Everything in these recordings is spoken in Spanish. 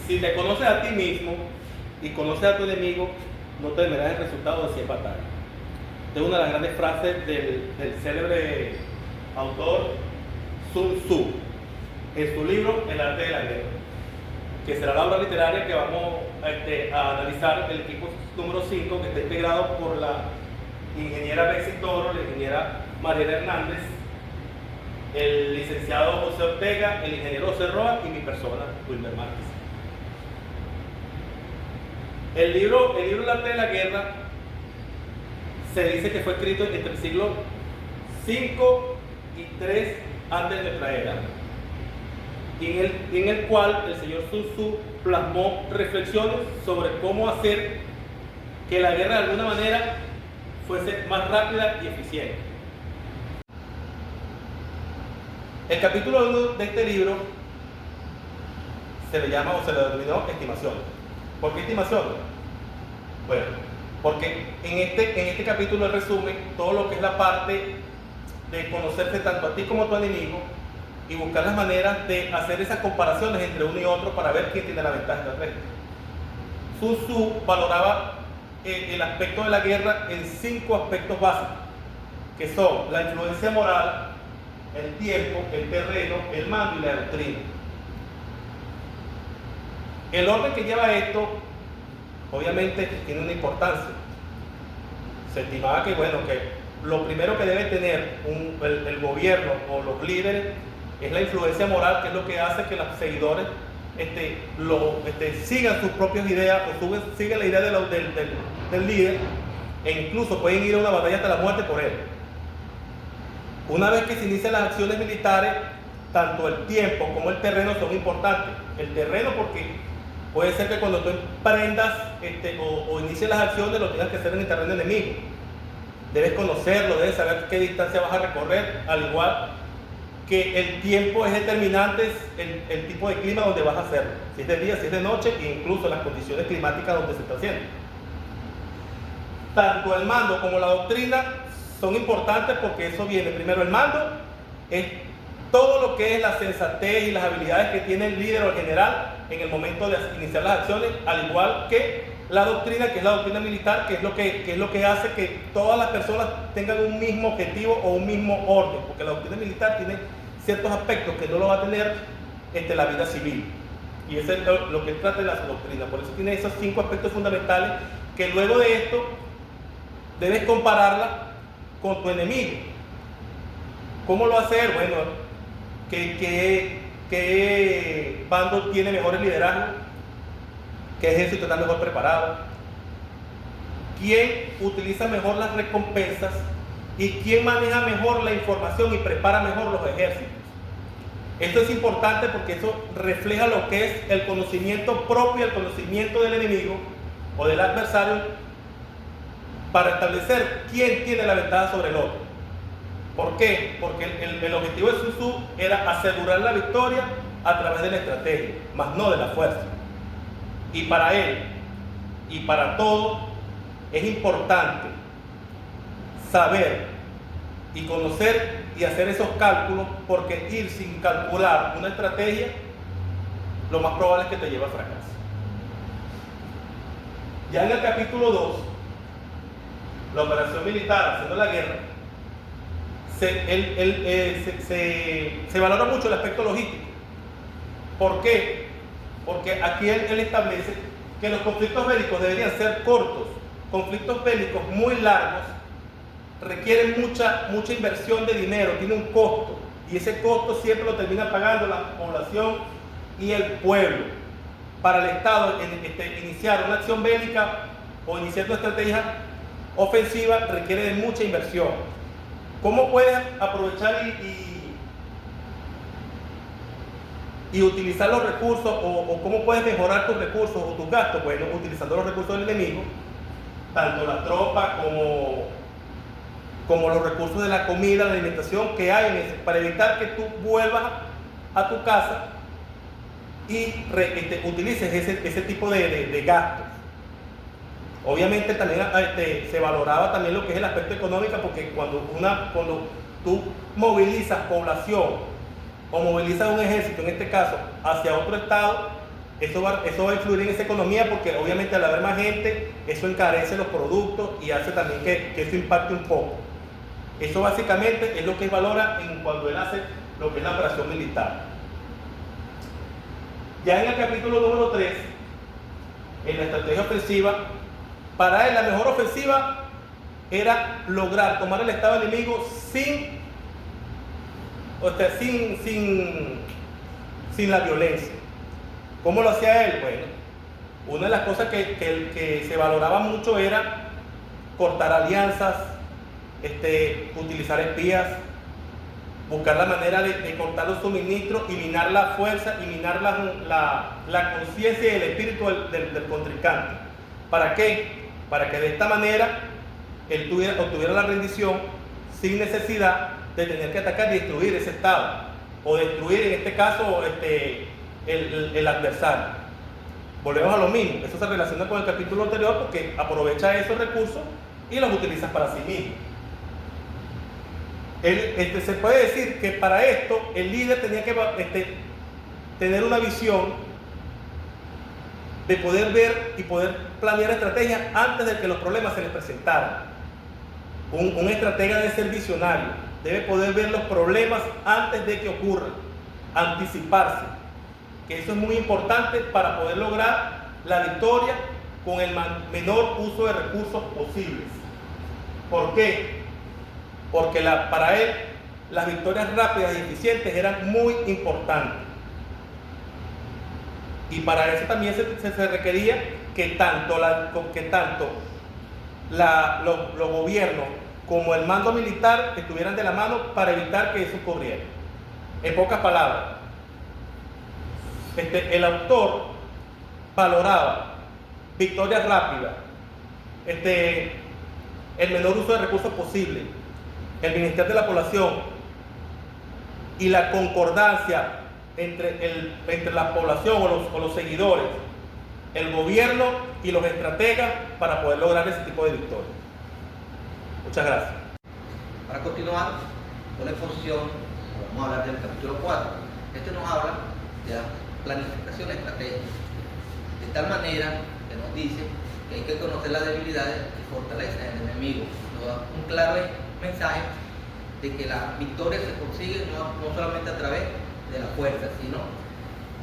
Si te conoces a ti mismo y conoces a tu enemigo, no temerás el resultado de 100 batallas. Esta es una de las grandes frases del célebre autor Sun Tzu en su libro El arte de la guerra, que será la obra literaria que vamos a analizar, el equipo número 5, que está integrado por la ingeniera Betsy Toro, la ingeniera Mariela Hernández, el licenciado José Ortega, el ingeniero José Roa y mi persona, Wilmer Márquez. El libro El arte de la guerra se dice que fue escrito entre el siglo 5 y 3 antes de nuestra era, en el cual el señor Sun Tzu plasmó reflexiones sobre cómo hacer que la guerra de alguna manera fuese más rápida y eficiente. El capítulo 1 de este libro se le llama o se le denominó estimaciones. ¿Por qué estimaciones? Bueno, porque en este capítulo resume todo lo que es la parte de conocerse tanto a ti como a tu enemigo y buscar las maneras de hacer esas comparaciones entre uno y otro para ver quién tiene la ventaja del resto. Sun Tzu valoraba el aspecto de la guerra en 5 aspectos básicos, que son la influencia moral, el tiempo, el terreno, el mando y la doctrina. El orden que lleva esto, obviamente, tiene una importancia. Se estimaba que, bueno, que lo primero que debe tener el gobierno o los líderes es la influencia moral, que es lo que hace que los seguidores sigan sus propias ideas o sigan la idea del líder, e incluso pueden ir a una batalla hasta la muerte por él. Una vez que se inician las acciones militares, tanto el tiempo como el terreno son importantes. El terreno porque puede ser que cuando tú emprendas o inicies las acciones lo tengas que hacer en el terreno enemigo. Debes conocerlo, debes saber qué distancia vas a recorrer, al igual que el tiempo es determinante, el tipo de clima donde vas a hacerlo. Si es de día, si es de noche, e incluso las condiciones climáticas donde se está haciendo. Tanto el mando como la doctrina son importantes porque eso viene. Primero, el mando es todo lo que es la sensatez y las habilidades que tiene el líder o el general en el momento de iniciar las acciones, al igual que la doctrina, que es la doctrina militar, que es lo que hace que todas las personas tengan un mismo objetivo o un mismo orden, porque la doctrina militar tiene ciertos aspectos que no lo va a tener la vida civil, y eso es lo que trata de la doctrina. Por eso tiene esos 5 aspectos fundamentales que luego de esto debes compararla con tu enemigo. ¿Cómo lo hacer? Bueno, ¿qué bando tiene mejores liderazgo? ¿Qué ejército está mejor preparado? ¿Quién utiliza mejor las recompensas? ¿Y quién maneja mejor la información y prepara mejor los ejércitos? Esto es importante porque eso refleja lo que es el conocimiento propio, el conocimiento del enemigo o del adversario, para establecer quién tiene la ventaja sobre el otro. ¿Por qué? Porque el objetivo de Sun Tzu era asegurar la victoria a través de la estrategia, más no de la fuerza. Y para él, y para todos, es importante saber y conocer y hacer esos cálculos, porque ir sin calcular una estrategia, lo más probable es que te lleve a fracaso. Ya en el capítulo 2, la operación militar, haciendo la guerra, se valora mucho el aspecto logístico. ¿Por qué? Porque aquí él establece que los conflictos bélicos deberían ser cortos. Conflictos bélicos muy largos requieren mucha inversión de dinero, tiene un costo, y ese costo siempre lo termina pagando la población y el pueblo. Para el Estado, iniciar una acción bélica o iniciar una estrategia ofensiva requiere de mucha inversión. ¿Cómo puedes aprovechar y utilizar los recursos, o cómo puedes mejorar tus recursos o tus gastos? Bueno, utilizando los recursos del enemigo, tanto la tropa como los recursos de la comida, la alimentación que hay para evitar que tú vuelvas a tu casa y utilices ese tipo de gastos. Obviamente también se valoraba también lo que es el aspecto económico, porque cuando tú movilizas población o movilizas un ejército, en este caso, hacia otro estado, eso va a influir en esa economía porque obviamente al haber más gente, eso encarece los productos y hace también que eso impacte un poco. Eso básicamente es lo que él valora cuando él hace lo que es la operación militar. Ya en el capítulo número 3, en la estrategia ofensiva, para él la mejor ofensiva era lograr tomar el estado enemigo sin la violencia. ¿Cómo lo hacía él? Bueno, una de las cosas que se valoraba mucho era cortar alianzas, utilizar espías, buscar la manera de cortar los suministros y minar la fuerza y minar la conciencia y el espíritu del contrincante. ¿Para qué? Para que de esta manera él obtuviera la rendición sin necesidad de tener que atacar y destruir ese estado, o destruir en este caso el adversario. Volvemos a lo mismo, eso se relaciona con el capítulo anterior porque aprovecha esos recursos y los utiliza para sí mismo. Se puede decir que para esto el líder tenía que tener una visión de poder ver y poder planear estrategias antes de que los problemas se les presentaran. Un estratega debe ser visionario, debe poder ver los problemas antes de que ocurran, anticiparse, que eso es muy importante para poder lograr la victoria con el menor uso de recursos posibles. ¿Por qué? Porque para él las victorias rápidas y eficientes eran muy importantes. Y para eso también se requería que tanto los gobiernos como el mando militar estuvieran de la mano para evitar que eso ocurriera. En pocas palabras, el autor valoraba victorias rápidas, el menor uso de recursos posible, el bienestar de la población y la concordancia entre la población o los seguidores, el gobierno y los estrategas para poder lograr ese tipo de victorias. Muchas gracias. Para continuar con la exposición, vamos a hablar del capítulo 4. Este nos habla de la planificación estratégica, de tal manera que nos dice que hay que conocer las debilidades y fortalezas del enemigo. Nos da un claro mensaje de que la victoria se consigue no solamente a través de la fuerza, sino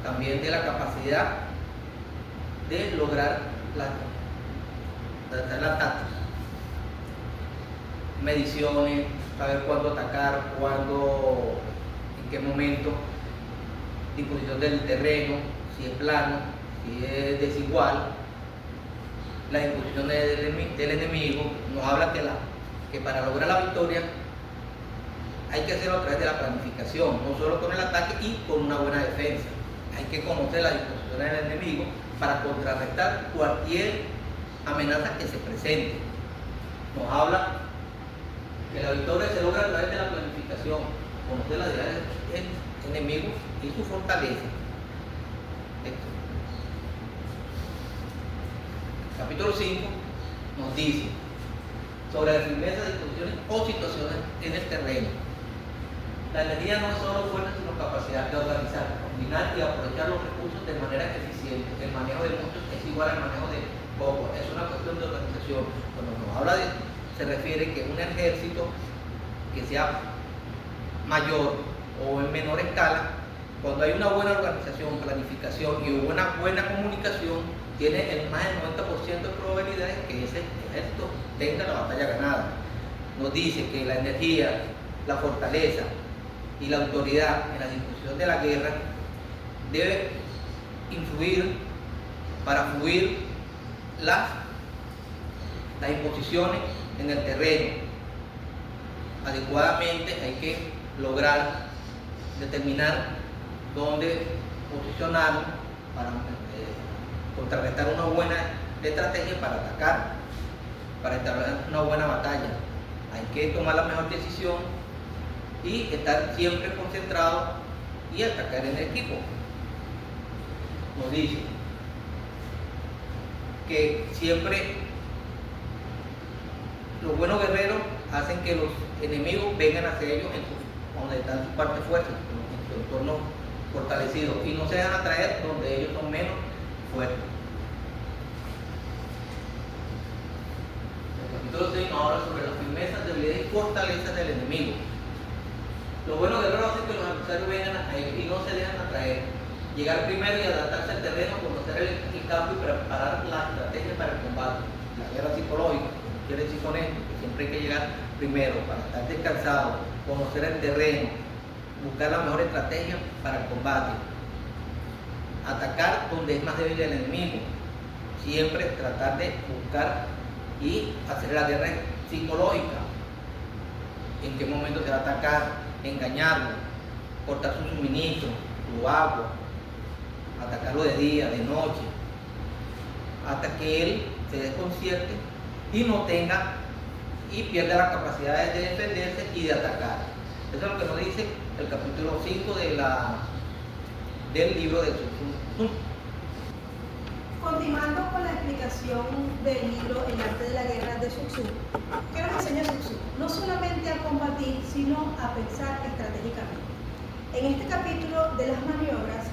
también de la capacidad de lograr la táctica. Mediciones, saber cuándo atacar, cuándo, en qué momento, disposición del terreno, si es plano, si es desigual, la disposición del enemigo. Nos habla que para lograr la victoria hay que hacerlo a través de la planificación, no solo con el ataque y con una buena defensa. Hay que conocer las disposiciones del enemigo para contrarrestar cualquier amenaza que se presente. Nos habla que la victoria se logra a través de la planificación, conocer las debilidades del enemigo y su fortaleza. Capítulo 5 nos dice sobre la firmeza de disposiciones o situaciones en el terreno. La energía no es solo fuerza, sino capacidad de organizar, combinar y aprovechar los recursos de manera eficiente. El manejo de muchos es igual al manejo de pocos. Es una cuestión de organización. Cuando nos habla de esto, se refiere que un ejército que sea mayor o en menor escala, cuando hay una buena organización, planificación y una buena comunicación, tiene el más del 90% de probabilidades que ese ejército tenga la batalla ganada. Nos dice que la energía, la fortaleza y la autoridad en la disposición de la guerra debe influir para fluir las imposiciones en el terreno. Adecuadamente hay que lograr determinar dónde posicionarnos para contrarrestar una buena estrategia para atacar, para establecer una buena batalla. Hay que tomar la mejor decisión y estar siempre concentrado y atacar en equipo. Nos dice que siempre los buenos guerreros hacen que los enemigos vengan hacia ellos donde están su parte fuerte, en su entorno fortalecido, y no se dejan atraer donde ellos son menos fortalezas del enemigo. Lo bueno guerreros hace que los adversarios vengan a ellos y no se dejan atraer. Llegar primero y adaptarse al terreno, conocer el campo y preparar la estrategia para el combate. La guerra psicológica quiere decir con esto, que siempre hay que llegar primero para estar descansado, conocer el terreno, buscar la mejor estrategia para el combate. Atacar donde es más débil el enemigo. Siempre tratar de buscar y hacer la guerra psicológica. En qué momento se va a atacar, engañarlo, cortar su suministro, su agua, atacarlo de día, de noche, hasta que él se desconcierte y no tenga y pierda la capacidad de defenderse y de atacar. Eso es lo que nos dice el capítulo 5 del libro de Sun Tzu. Continuando con la explicación del libro El arte de la guerra de Sun Tzu, ¿qué nos enseña Sun Tzu? No solamente a combatir, sino a pensar estratégicamente. En este capítulo de las maniobras,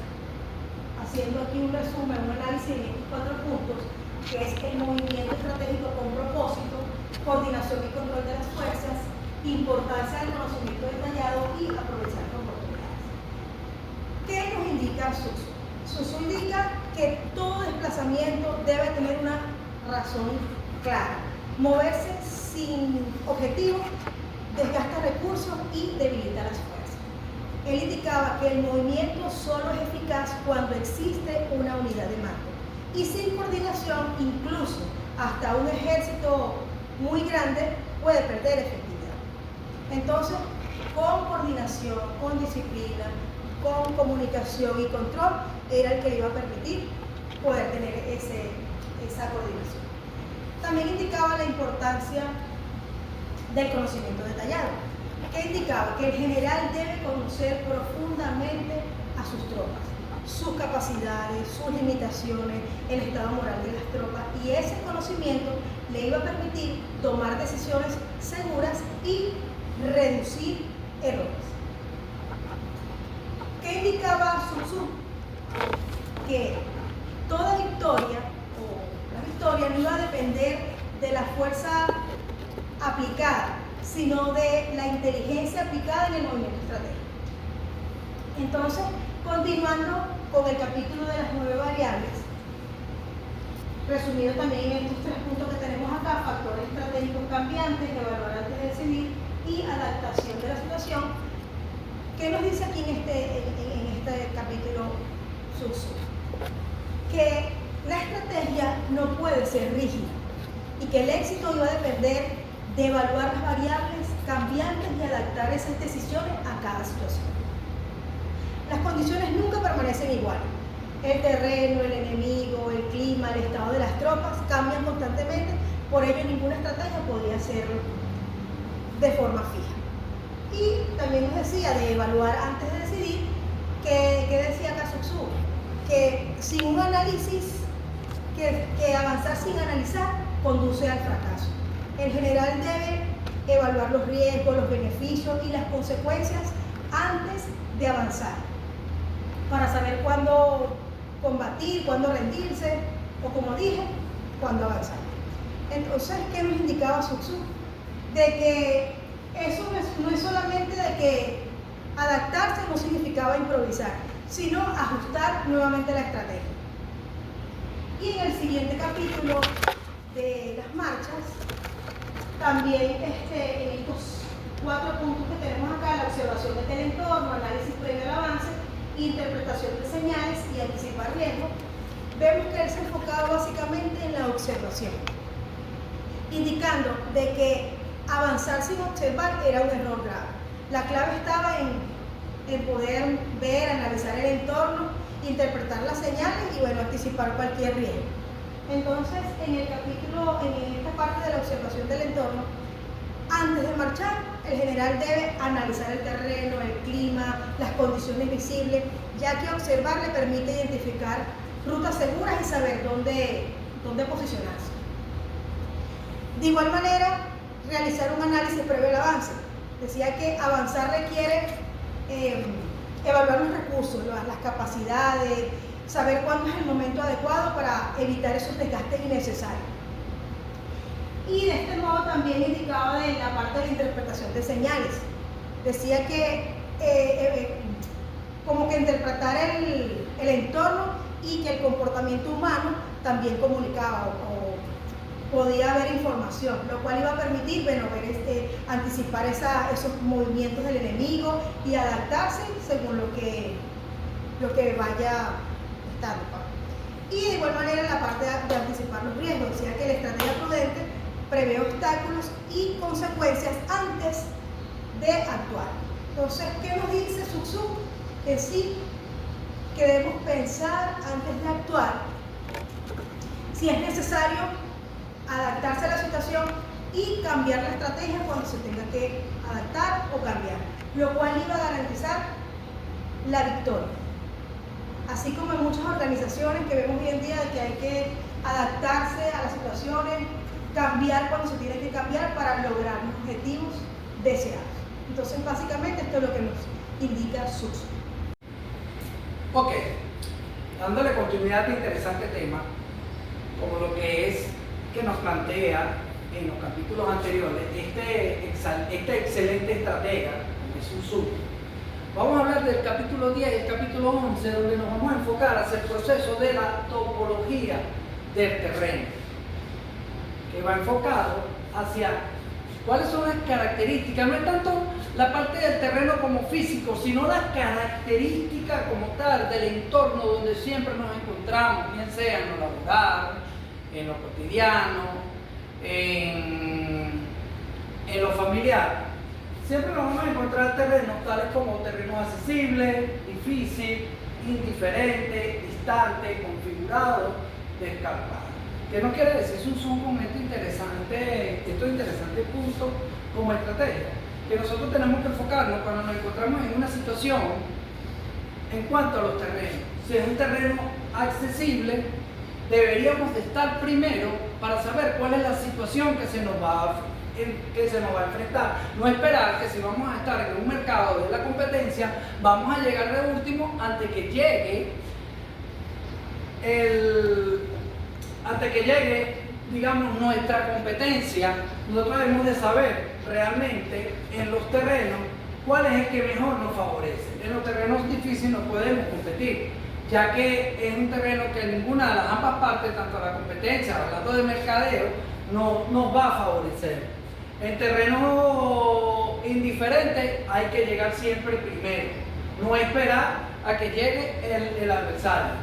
haciendo aquí un resumen, un análisis en estos 4 puntos, que es el movimiento estratégico con propósito, coordinación y control de las fuerzas, importancia del conocimiento detallado y aprovechar oportunidades. ¿Qué nos indica Sun Tzu? Sun Tzu indica que todo desplazamiento debe tener una razón clara. Moverse sin objetivo desgasta recursos y debilita las fuerzas. Él indicaba que el movimiento solo es eficaz cuando existe una unidad de mando. Y sin coordinación, incluso hasta un ejército muy grande puede perder efectividad. Entonces, con coordinación, con disciplina, con comunicación y control, era el que le iba a permitir poder tener esa coordinación. También indicaba la importancia del conocimiento detallado, que indicaba que el general debe conocer profundamente a sus tropas, sus capacidades, sus limitaciones, el estado moral de las tropas, y ese conocimiento le iba a permitir tomar decisiones seguras y reducir errores. ¿Qué indicaba Sun Tzu? Que toda victoria, o la victoria, no iba a depender de la fuerza aplicada, sino de la inteligencia aplicada en el movimiento estratégico. Entonces, continuando con el capítulo de las 9 variables, resumido también en estos 3 puntos que tenemos acá: factores estratégicos cambiantes, evaluar antes de decidir y adaptación de la situación. ¿Qué nos dice aquí en este capítulo Sun Tzu? Que la estrategia no puede ser rígida y que el éxito iba a depender de evaluar las variables cambiantes y adaptar esas decisiones a cada situación. Las condiciones nunca permanecen iguales. El terreno, el enemigo, el clima, el estado de las tropas cambian constantemente, por ello ninguna estrategia podría ser de forma fija. Y también nos decía de evaluar antes de decidir, que decía acá Sun Tzu, que sin un análisis, que avanzar sin analizar conduce al fracaso. El general debe evaluar los riesgos, los beneficios y las consecuencias antes de avanzar, para saber cuándo combatir, cuándo rendirse, o como dije, cuándo avanzar. Entonces, ¿qué nos indicaba Sun Tzu? De que eso no es solamente de que adaptarse no significaba improvisar, sino ajustar nuevamente la estrategia. Y en el siguiente capítulo de las marchas, también en estos 4 puntos que tenemos acá: la observación del entorno, análisis previo al avance, interpretación de señales y anticipar riesgos, vemos que él se enfocaba básicamente en la observación, indicando de que avanzar sin observar era un error grave. La clave estaba en poder ver, analizar el entorno, interpretar las señales y, bueno, anticipar cualquier riesgo. Entonces, en esta parte de la observación del entorno, antes de marchar, el general debe analizar el terreno, el clima, las condiciones visibles, ya que observar le permite identificar rutas seguras y saber dónde posicionarse. De igual manera, realizar un análisis previo al avance. Decía que avanzar requiere evaluar los recursos, las capacidades, saber cuándo es el momento adecuado para evitar esos desgastes innecesarios. Y de este modo también indicaba de la parte de la interpretación de señales. Decía que como que interpretar el entorno y que el comportamiento humano también comunicaba o podía haber información, lo cual iba a permitir, bueno, anticipar esos movimientos del enemigo y adaptarse según lo que vaya estando. Y de igual manera la parte de anticipar los riesgos, decía que la estrategia prudente prevé obstáculos y consecuencias antes de actuar. Entonces, ¿qué nos dice Sun Tzu? Que sí, que debemos pensar antes de actuar, si es necesario adaptarse a la situación y cambiar la estrategia cuando se tenga que adaptar o cambiar, lo cual iba a garantizar la victoria. Así como en muchas organizaciones que vemos hoy en día de que hay que adaptarse a las situaciones, cambiar cuando se tiene que cambiar para lograr los objetivos deseados. Entonces, básicamente esto es lo que nos indica Sun Tzu. Ok, dándole continuidad a este interesante tema, como lo que es que nos plantea en los capítulos anteriores este excelente estratega, como es Sun Tzu. Vamos a hablar del capítulo 10 y el capítulo 11, donde nos vamos a enfocar hacia el proceso de la topología del terreno, que va enfocado hacia cuáles son las características, no es tanto la parte del terreno como físico, sino las características como tal del entorno donde siempre nos encontramos, bien sea en lo laboral, en lo cotidiano, en lo familiar. Siempre nos vamos a encontrar terrenos tales como terrenos accesibles, difícil, indiferente, distante, configurado, descartado. ¿Qué nos quiere decir Sun Tzu con estos interesantes puntos como estrategia? Que nosotros tenemos que enfocarnos cuando nos encontramos en una situación en cuanto a los terrenos. Si es un terreno accesible, deberíamos de estar primero para saber cuál es la situación que se nos va a enfrentar. No esperar que si vamos a estar en un mercado de la competencia, vamos a llegar de último antes que llegue, digamos, nuestra competencia. Nosotros debemos de saber realmente en los terrenos cuál es el que mejor nos favorece. En los terrenos difíciles no podemos competir, ya que es un terreno que ninguna de las ambas partes, tanto la competencia, hablando de mercadeo, no nos va a favorecer. En terreno indiferente hay que llegar siempre primero, no esperar a que llegue el adversario.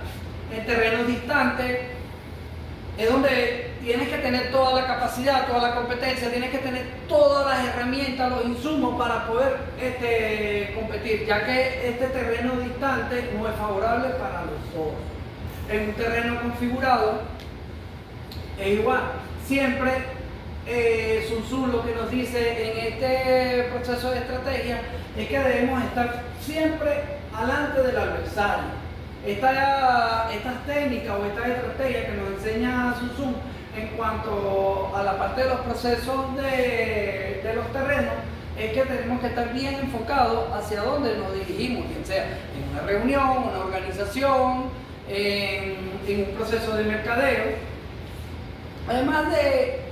En terreno distante es donde tienes que tener toda la capacidad, toda la competencia, tienes que tener todas las herramientas, los insumos para poder competir, ya que este terreno distante no es favorable para los dos. En un terreno configurado es igual, siempre Sun Tzu lo que nos dice en este proceso de estrategia es que debemos estar siempre alante del adversario. Estas técnicas o estas estrategias que nos enseña Sun Tzu en cuanto a la parte de los procesos de los terrenos es que tenemos que estar bien enfocados hacia dónde nos dirigimos, bien sea en una reunión, una organización, en un proceso de mercadeo. Además de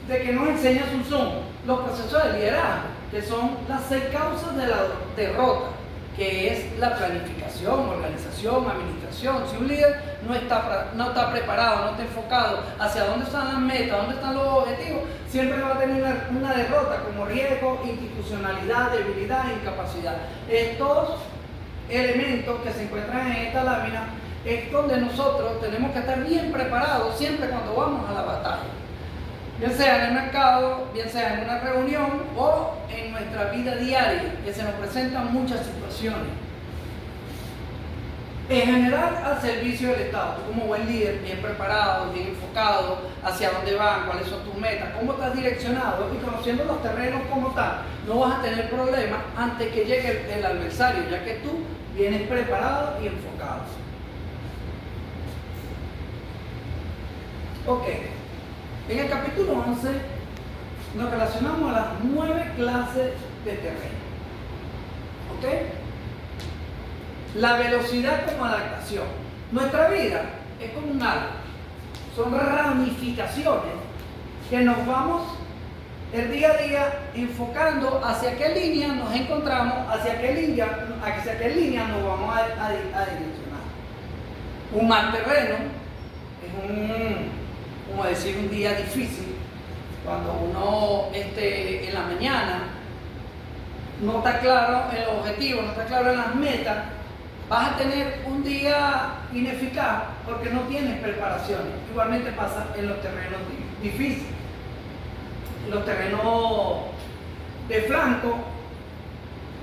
que nos enseña Sun Tzu los procesos de liderazgo, que son las 6 causas de la derrota, que es la planificación, organización, administración. Si un líder no está preparado, no está enfocado hacia dónde están las metas, dónde están los objetivos, siempre va a tener una derrota como riesgo, institucionalidad, debilidad e incapacidad. Estos elementos que se encuentran en esta lámina es donde nosotros tenemos que estar bien preparados siempre cuando vamos a la batalla. Bien sea en el mercado, bien sea en una reunión o en nuestra vida diaria, que se nos presentan muchas situaciones. En general, al servicio del Estado, tú como buen líder, bien preparado, bien enfocado, hacia dónde van, cuáles son tus metas, cómo estás direccionado y conociendo los terrenos como tal, no vas a tener problemas antes que llegue el adversario, ya que tú vienes preparado y enfocado. Ok. En el capítulo 11 nos relacionamos a las 9 clases de terreno. ¿Ok? La velocidad como adaptación. Nuestra vida es como un árbol. Son ramificaciones que nos vamos el día a día enfocando hacia qué línea nos encontramos, hacia qué línea nos vamos a direccionar. Un mal terreno es como decir, un día difícil, cuando uno en la mañana no está claro en los objetivos, no está claro en las metas, vas a tener un día ineficaz porque no tienes preparaciones. Igualmente pasa en los terrenos difíciles. Los terrenos de flanco,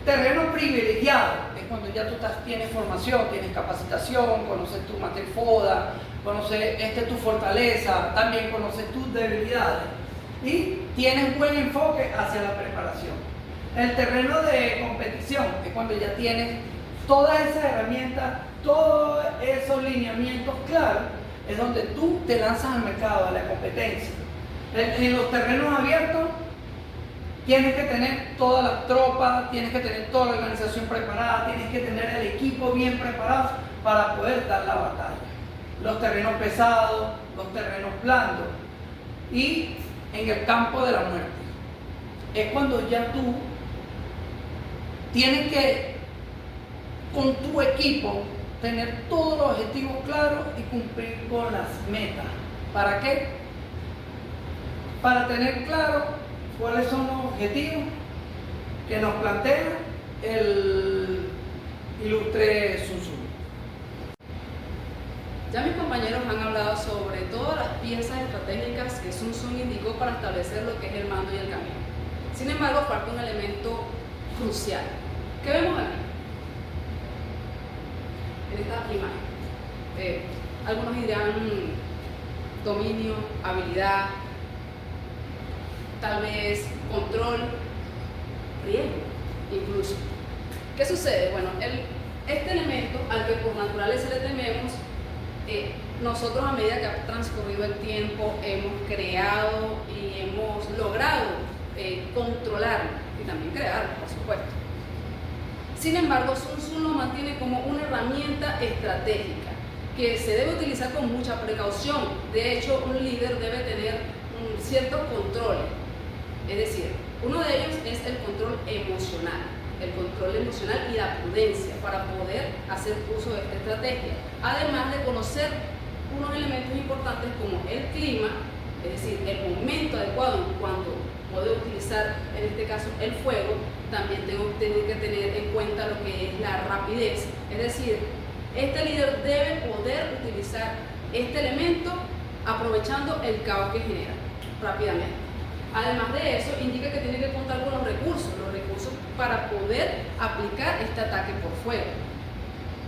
terreno privilegiado, es cuando ya tú tienes formación, tienes capacitación, conoces tu mater foda, conoces tu fortaleza, también conoces tus debilidades y tienes buen enfoque hacia la preparación. El terreno de competición es cuando ya tienes todas esas herramientas, todos esos lineamientos claros, es donde tú te lanzas al mercado, a la competencia. En los terrenos abiertos tienes que tener todas las tropas, tienes que tener toda la organización preparada, tienes que tener el equipo bien preparado para poder dar la batalla. Los terrenos pesados, los terrenos blandos y en el campo de la muerte. Es cuando ya tú tienes que, con tu equipo, tener todos los objetivos claros y cumplir con las metas. ¿Para qué? Para tener claro cuáles son los objetivos que nos plantea el ilustre Sun Tzu. Ya mis compañeros han hablado sobre todas las piezas estratégicas que Sun Tzu indicó para establecer lo que es el mando y el camino. Sin embargo, falta un elemento crucial. ¿Qué vemos aquí? En esta imagen. Algunos dirán dominio, habilidad, tal vez control, riesgo, incluso. ¿Qué sucede? Bueno, este elemento al que por naturaleza le tememos, nosotros a medida que ha transcurrido el tiempo hemos creado y hemos logrado controlarlo y también crearlo, por supuesto. Sin embargo, Sun Tzu lo mantiene como una herramienta estratégica que se debe utilizar con mucha precaución. De hecho, un líder debe tener ciertos controles. Es decir, uno de ellos es el control emocional y la prudencia para poder hacer uso de esta estrategia. Además de conocer unos elementos importantes como el clima, es decir, el momento adecuado en cuando puedo utilizar, en este caso, el fuego. También tengo que tener en cuenta lo que es la rapidez. Es decir, este líder debe poder utilizar este elemento aprovechando el caos que genera rápidamente. Además de eso, indica que tiene que contar con los recursos para poder aplicar este ataque por fuego.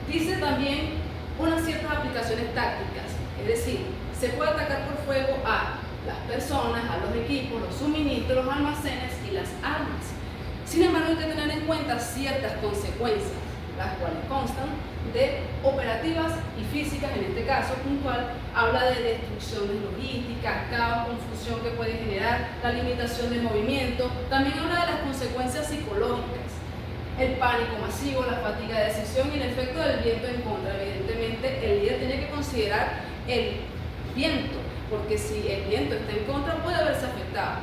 Dice también unas ciertas aplicaciones tácticas, es decir, se puede atacar por fuego a las personas, a los equipos, los suministros, los almacenes y las armas. Sin embargo, hay que tener en cuenta ciertas consecuencias, las cuales constan de operativas y físicas, en este caso puntual, habla de destrucciones logísticas, caos, confusión que puede generar, la limitación de movimiento, también habla de las consecuencias psicológicas, el pánico masivo, la fatiga de decisión y el efecto del viento en contra. Evidentemente, el líder tiene que considerar el viento, porque si el viento está en contra puede verse afectado.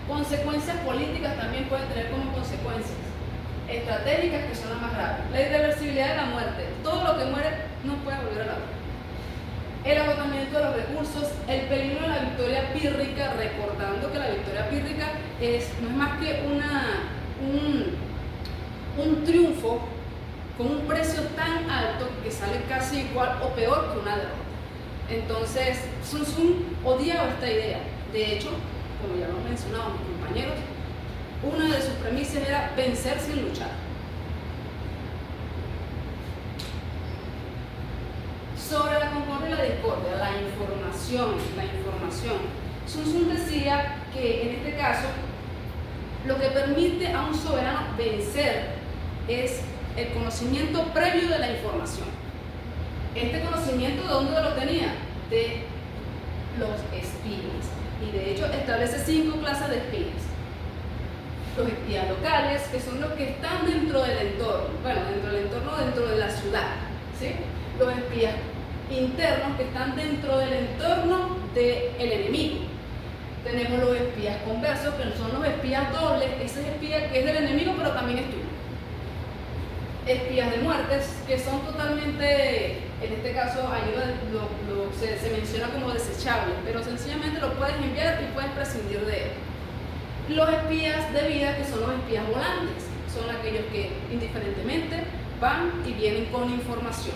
Consecuencias políticas también pueden tener como consecuencias estratégicas, que son las más graves. La irreversibilidad de la muerte. Todo lo que muere no puede volver a la vida. El agotamiento de los recursos, el peligro de la victoria pírrica, recordando que la victoria pírrica no es más que un triunfo con un precio tan alto que sale casi igual o peor que una derrota. Entonces, Sun Tzu odiaba esta idea. De hecho, como ya lo han mencionado mis compañeros, una de sus premisas era vencer sin luchar. Sobre la concordia y la discordia, la información. Sun Tzu decía que en este caso, lo que permite a un soberano vencer es el conocimiento previo de la información. Este conocimiento, ¿de dónde lo tenía? De los espías. Y de hecho establece 5 clases de espías. Los espías locales, que son los que están dentro del entorno, dentro de la ciudad, ¿sí? Los espías internos, que están dentro del entorno del enemigo. Tenemos los espías conversos, que son los espías dobles, ese espía que es del enemigo pero también es tuyo. Espías de muertes, que son totalmente, en este caso ahí se menciona como desechable, pero sencillamente lo puedes enviar y puedes prescindir de él. Los espías de vida, que son los espías volantes, son aquellos que indiferentemente van y vienen con información.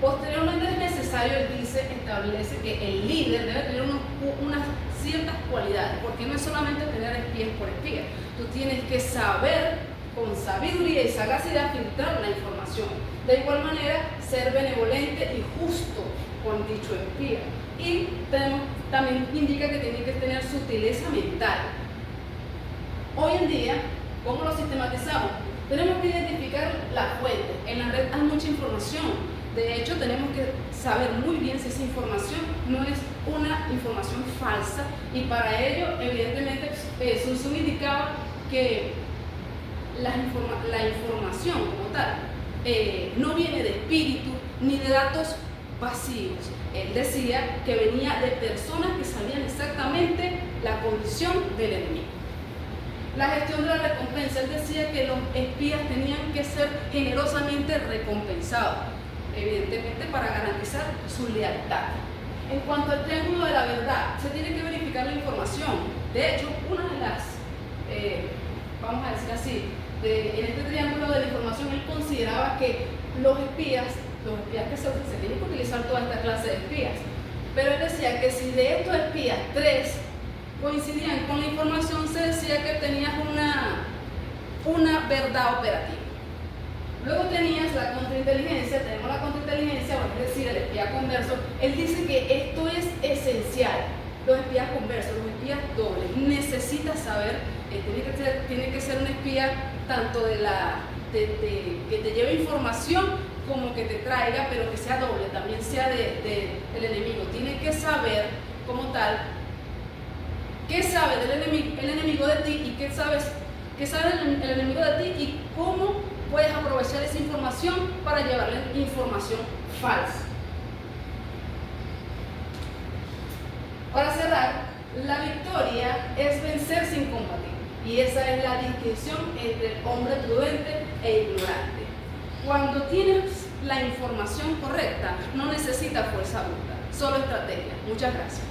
Posteriormente es necesario, él dice, establece que el líder debe tener unas ciertas cualidades, porque no es solamente tener espías por espías, tú tienes que saber con sabiduría y sagacidad filtrar la información. De igual manera, ser benevolente y justo con dicho espía. Y también indica que tiene que tener sutileza mental. Hoy en día, ¿cómo lo sistematizamos? Tenemos que identificar la fuente. En la red hay mucha información. De hecho, tenemos que saber muy bien si esa información no es una información falsa. Y para ello, evidentemente, Sun Tzu indicaba que la información como tal no viene de espíritu ni de datos vacíos. Él decía que venía de personas que sabían exactamente la condición del enemigo. La gestión de la recompensa, él decía que los espías tenían que ser generosamente recompensados, evidentemente para garantizar su lealtad. En cuanto al triángulo de la verdad, se tiene que verificar la información. De hecho, una de las, vamos a decir así, en este triángulo de la información, él consideraba que los espías que se tienen que utilizar toda esta clase de espías, pero él decía que si de estos espías 3 coincidían con la información, se decía que tenías una verdad operativa. Luego tenías la contrainteligencia, tenemos la contrainteligencia, es decir, el espía converso. Él dice que esto es esencial. Los espías conversos, los espías dobles, necesitas saber, tiene que ser un espía tanto que te lleve información como que te traiga, pero que sea doble, también sea del enemigo. Tiene que saber como tal qué sabe el enemigo de ti y qué sabe el enemigo de ti y cómo puedes aprovechar esa información para llevarle información falsa. Para cerrar, la victoria es vencer sin combatir. Y esa es la distinción entre el hombre prudente e ignorante. Cuando tienes la información correcta, no necesitas fuerza bruta, solo estrategia. Muchas gracias.